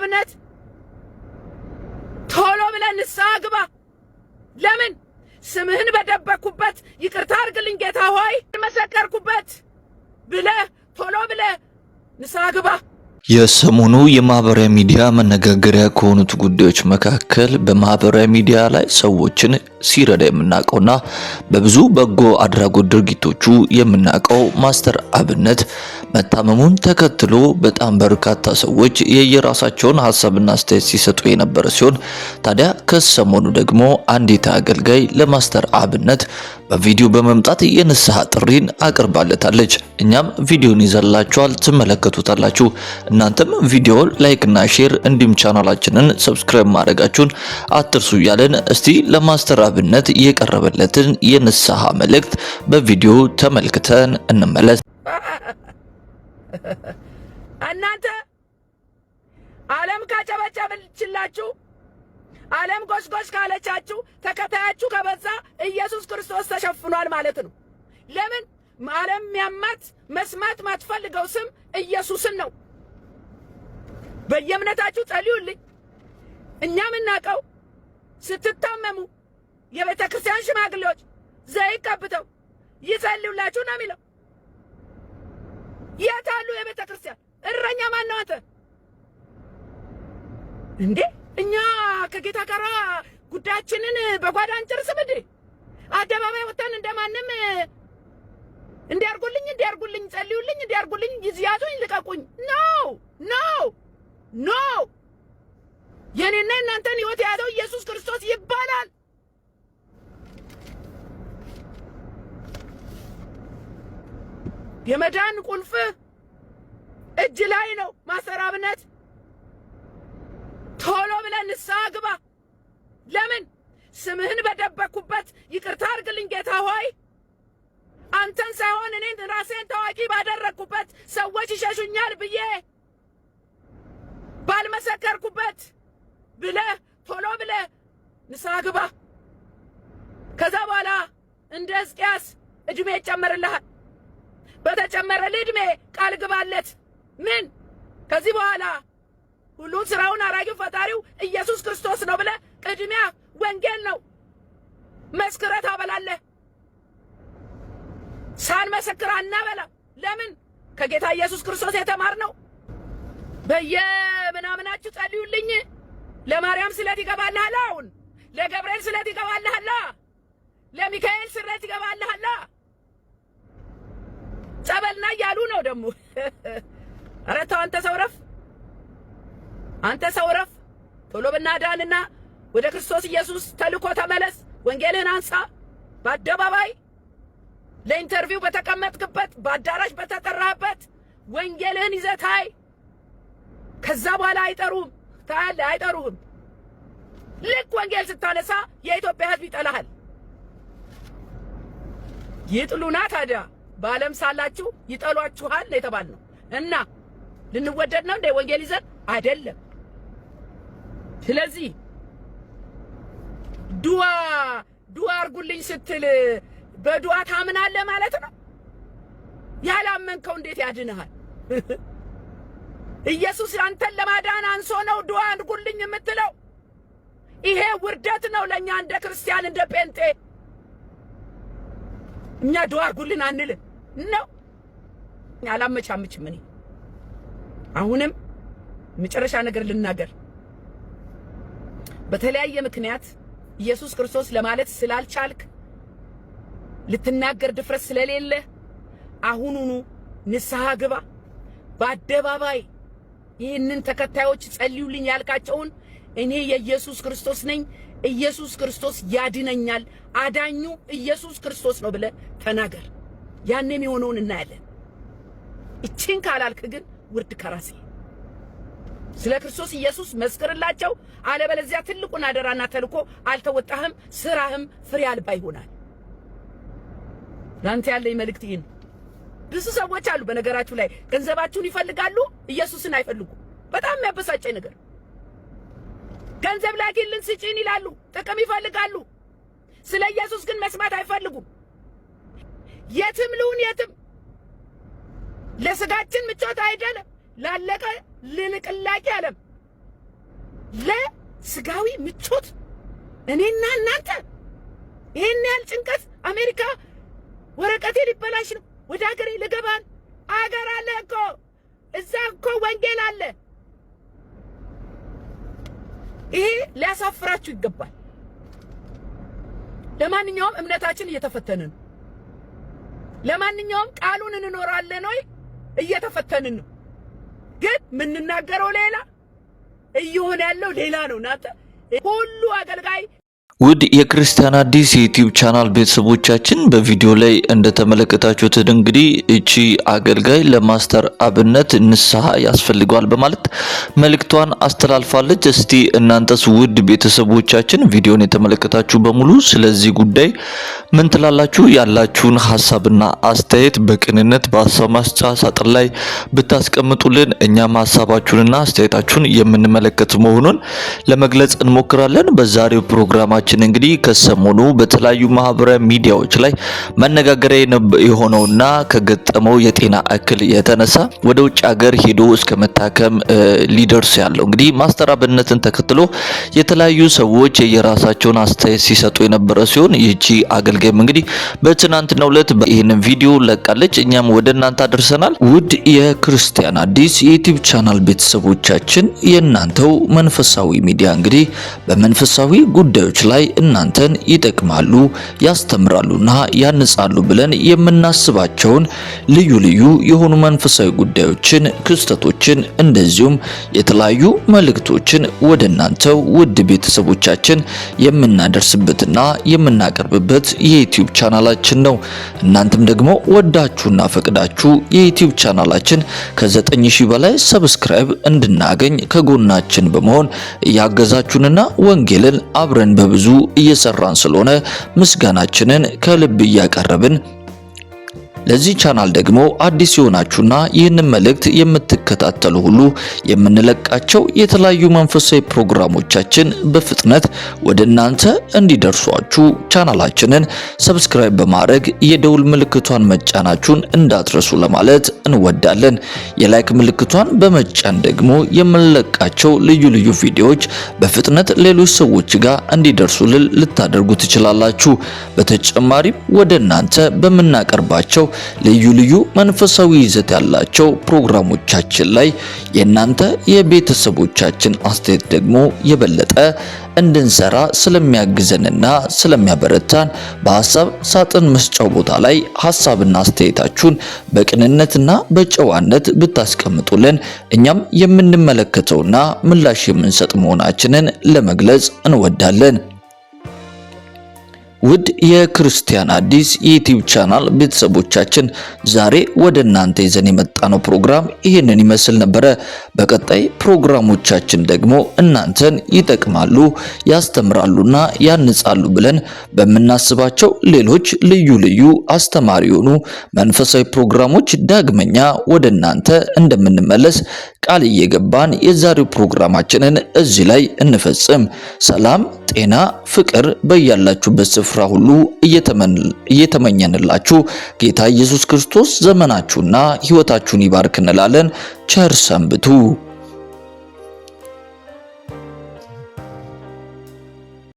አብነት ቶሎ ብለህ ንስሐ ግባ። ለምን ስምህን በደበኩበት ይቅርታ አድርግልኝ ጌታ ሆይ መሰከርኩበት ብለህ ቶሎ ብለህ ንስሐ ግባ። የሰሞኑ የማህበራዊ ሚዲያ መነጋገሪያ ከሆኑት ጉዳዮች መካከል በማህበራዊ ሚዲያ ላይ ሰዎችን ሲረዳ የምናውቀውና በብዙ በጎ አድራጎት ድርጊቶቹ የምናውቀው ማስተር አብነት መታመሙን ተከትሎ በጣም በርካታ ሰዎች የየራሳቸውን ሐሳብና አስተያየት ሲሰጡ የነበረ ሲሆን ታዲያ ከሰሞኑ ደግሞ አንዲት አገልጋይ ለማስተር አብነት በቪዲዮ በመምጣት የንስሐ ጥሪን አቅርባለታለች። እኛም ቪዲዮን ይዘላችኋል፣ ትመለከቱታላችሁ። እናንተም ቪዲዮ ላይክ እና ሼር እንዲሁም ቻናላችንን ሰብስክራይብ ማድረጋችሁን አትርሱ እያለን እስቲ ለማስተር አብነት የቀረበለትን የንስሐ መልእክት በቪዲዮ ተመልክተን እንመለስ። እናንተ ዓለም ካጨበጨበችላችሁ ዓለም ጎስጎስ ካለቻችሁ ተከታያችሁ ከበዛ ኢየሱስ ክርስቶስ ተሸፍኗል ማለት ነው። ለምን ዓለም ያማት መስማት ማትፈልገው ስም ኢየሱስን ነው። በየእምነታችሁ ጸልዩልኝ። እኛ ምናቀው ስትታመሙ የቤተ ክርስቲያን ሽማግሌዎች ዘይት ቀብተው ይጸልዩላችሁ ነው የሚለው። የታሉ የቤተ ክርስቲያን እረኛ? ማን ነው አንተ እንዴ? እኛ ከጌታ ጋር ጉዳያችንን በጓዳ እንጨርስም እንዴ? አደባባይ ወጥተን እንደማንም እንዲያርጉልኝ ጸልዩልኝ፣ እንዲያርጉልኝ፣ ይያዙኝ፣ ልቀቁኝ? ኖ የኔና እናንተን ሕይወት የያዘው ኢየሱስ ክርስቶስ ይባላል። የመዳን ቁልፍ እጅ ላይ ነው። ማስተር አብነት ቶሎ ብለህ ንስሐ ግባ። ለምን ስምህን በደበኩበት ይቅርታ አድርግልኝ ጌታ ሆይ አንተን ሳይሆን እኔን ራሴን ታዋቂ ባደረግኩበት ሰዎች ይሸሹኛል ብዬ ባልመሰከርኩበት ብለህ ቶሎ ብለህ ንስሐ ግባ። ከዛ በኋላ እንደ ሕዝቅያስ ዕድሜ ይጨመርልሃል። በተጨመረልህ ዕድሜ ቃል ግባለት። ምን ከዚህ በኋላ ሁሉን ስራውን አራጊው ፈጣሪው ኢየሱስ ክርስቶስ ነው ብለህ ቅድሚያ ወንጌል ነው መስክረህ ታበላለህ። ሳንመሰክር አናበላም። ለምን ከጌታ ኢየሱስ ክርስቶስ የተማርነው በየምናምናችሁ ጸልዩልኝ። ለማርያም ስለት ይገባልሃል፣ አሁን ለገብርኤል ስለት ይገባልሃል፣ ለሚካኤል ስለት ይገባልሃል። ጸበልና እያሉ ነው ደግሞ። ኧረ ተው አንተ ሰው ረፍ። ቶሎ ብናዳንና ወደ ክርስቶስ ኢየሱስ ተልኮ ተመለስ። ወንጌልህን አንሳ። በአደባባይ ለኢንተርቪው በተቀመጥክበት በአዳራሽ በተጠራበት ወንጌልህን ይዘህ ታይ። ከዛ በኋላ አይጠሩህም። ታያለህ፣ አይጠሩህም። ልክ ወንጌል ስታነሳ የኢትዮጵያ ሕዝብ ይጠላሃል። ይጥሉና ታዲያ በዓለም ሳላችሁ ይጠሏችኋል የተባልነው እና ልንወደድ ነው እንደ ወንጌል ይዘን አይደለም። ስለዚህ ዱዓ አርጉልኝ ስትል በዱዓ ታምናለህ ማለት ነው። ያላመንከው እንዴት ያድንሃል? ኢየሱስ አንተን ለማዳን አንሶ ነው ዱዓ አርጉልኝ የምትለው? ይሄ ውርደት ነው ለኛ እንደ ክርስቲያን እንደ ጴንጤ። እኛ ዱዓ አርጉልን አንልም ነው። አላመቻምችም። እኔ አሁንም መጨረሻ ነገር ልናገር። በተለያየ ምክንያት ኢየሱስ ክርስቶስ ለማለት ስላልቻልክ ልትናገር ድፍረት ስለሌለ አሁኑኑ ንስሐ ግባ። በአደባባይ ይህንን ተከታዮች ጸልዩልኝ ያልካቸውን እኔ የኢየሱስ ክርስቶስ ነኝ፣ ኢየሱስ ክርስቶስ ያድነኛል፣ አዳኙ ኢየሱስ ክርስቶስ ነው ብለህ ተናገር። ያንን የሆነውን እናያለን። እቺን ካላልክ ግን ውርድ ከራሴ። ስለ ክርስቶስ ኢየሱስ መስክርላቸው። አለበለዚያ ትልቁን አደራና ተልኮ አልተወጣህም፣ ስራህም ፍሬ አልባ ይሆናል። ላንተ ያለኝ መልእክት ይሄን። ብዙ ሰዎች አሉ በነገራችሁ ላይ ገንዘባችሁን ይፈልጋሉ፣ ኢየሱስን አይፈልጉም። በጣም የሚያበሳጨኝ ነገር ገንዘብ ላኪልን ስጪን ይላሉ፣ ጥቅም ይፈልጋሉ። ስለ ኢየሱስ ግን መስማት አይፈልጉም። የትም ልሁን የትም ለስጋችን ምቾት አይደለም፣ ላለቀ ልልቅላቂ ዓለም ለስጋዊ ምቾት እኔና እናንተ ይሄን ያህል ጭንቀት አሜሪካ ወረቀቴ ሊበላሽ ነው ወደ ሀገሬ ልገባን አገር አለ እኮ እዛ እኮ ወንጌል አለ። ይሄ ሊያሳፍራችሁ ይገባል። ለማንኛውም እምነታችን እየተፈተነ ነው። ለማንኛውም ቃሉን እንኖራለን ወይ እየተፈተንን ነው። ግን ምንናገረው ሌላ እየሆነ ያለው ሌላ ነው። ናተ ሁሉ አገልጋይ ውድ የክርስቲያን አዲስ የዩቲዩብ ቻናል ቤተሰቦቻችን በቪዲዮ ላይ እንደተመለከታችሁት እንግዲህ እቺ አገልጋይ ለማስተር አብነት ንስሐ ያስፈልገዋል በማለት መልእክቷን አስተላልፋለች። እስቲ እናንተስ ውድ ቤተሰቦቻችን ቪዲዮን የተመለከታችሁ በሙሉ ስለዚህ ጉዳይ ምን ትላላችሁ? ያላችሁን ሐሳብና አስተያየት በቅንነት በሐሳብ ማስጫ ሳጥን ላይ ብታስቀምጡልን እኛም ሐሳባችሁንና አስተያየታችሁን የምንመለከት መሆኑን ለመግለጽ እንሞክራለን። በዛሬው ፕሮግራማችን እንግዲህ ከሰሞኑ በተለያዩ ማህበራዊ ሚዲያዎች ላይ መነጋገሪያ የሆነውና ከገጠመው የጤና እክል የተነሳ ወደ ውጭ ሀገር ሄዶ እስከ መታከም ሊደርስ ያለው እንግዲህ ማስተር አብነትን ተከትሎ የተለያዩ ሰዎች የራሳቸውን አስተያየት ሲሰጡ የነበረ ሲሆን ይህቺ አገልጋይም እንግዲህ በትናንትናው ዕለት ይህንን ቪዲዮ ለቃለች። እኛም ወደ እናንተ አድርሰናል። ውድ የክርስቲያን አዲስ የዩቲዩብ ቻናል ቤተሰቦቻችን የእናንተው መንፈሳዊ ሚዲያ እንግዲህ በመንፈሳዊ ጉዳዮች ላይ እናንተን ይጠቅማሉ፣ ያስተምራሉና ያንጻሉ ብለን የምናስባቸውን ልዩ ልዩ የሆኑ መንፈሳዊ ጉዳዮችን፣ ክስተቶችን እንደዚሁም የተለያዩ መልእክቶችን ወደ እናንተው ውድ ቤተሰቦቻችን የምናደርስበትና የምናቀርብበት የዩቲዩብ ቻናላችን ነው። እናንተም ደግሞ ወዳችሁና ፈቅዳችሁ የዩቲዩብ ቻናላችን ከ9000 በላይ ሰብስክራይብ እንድናገኝ ከጎናችን በመሆን እያገዛችሁንና ወንጌልን አብረን በብዙ እየሰራን ስለሆነ ምስጋናችንን ከልብ እያቀረብን ለዚህ ቻናል ደግሞ አዲስ የሆናችሁና ይህንን መልእክት የምትከታተሉ ሁሉ የምንለቃቸው የተለያዩ መንፈሳዊ ፕሮግራሞቻችን በፍጥነት ወደ እናንተ እንዲደርሷችሁ ቻናላችንን ሰብስክራይብ በማድረግ የደውል ምልክቷን መጫናችሁን እንዳትረሱ ለማለት እንወዳለን። የላይክ ምልክቷን በመጫን ደግሞ የምንለቃቸው ልዩ ልዩ ቪዲዮዎች በፍጥነት ሌሎች ሰዎች ጋር እንዲደርሱልን ልታደርጉ ትችላላችሁ። በተጨማሪም ወደ እናንተ በምናቀርባቸው ልዩ ልዩ መንፈሳዊ ይዘት ያላቸው ፕሮግራሞቻችን ላይ የእናንተ የቤተሰቦቻችን አስተያየት ደግሞ የበለጠ እንድንሰራ ስለሚያግዘንና ስለሚያበረታን በሐሳብ ሳጥን መስጫው ቦታ ላይ ሐሳብና አስተያየታችሁን በቅንነትና በጨዋነት ብታስቀምጡልን እኛም የምንመለከተውና ምላሽ የምንሰጥ መሆናችንን ለመግለጽ እንወዳለን። ውድ የክርስቲያን አዲስ የዩቲዩብ ቻናል ቤተሰቦቻችን ዛሬ ወደ እናንተ ይዘን የመጣነው ፕሮግራም ይህንን ይመስል ነበረ። በቀጣይ ፕሮግራሞቻችን ደግሞ እናንተን ይጠቅማሉ፣ ያስተምራሉና ያንጻሉ ብለን በምናስባቸው ሌሎች ልዩ ልዩ አስተማሪ የሆኑ መንፈሳዊ ፕሮግራሞች ዳግመኛ ወደ እናንተ እንደምንመለስ ቃል እየገባን የዛሬው ፕሮግራማችንን እዚህ ላይ እንፈጽም። ሰላም፣ ጤና፣ ፍቅር በያላችሁበት ስፍራ ሁሉ እየተመኘንላችሁ ጌታ ኢየሱስ ክርስቶስ ዘመናችሁና ሕይወታችሁን ይባርክ እንላለን። ቸር ሰንብቱ።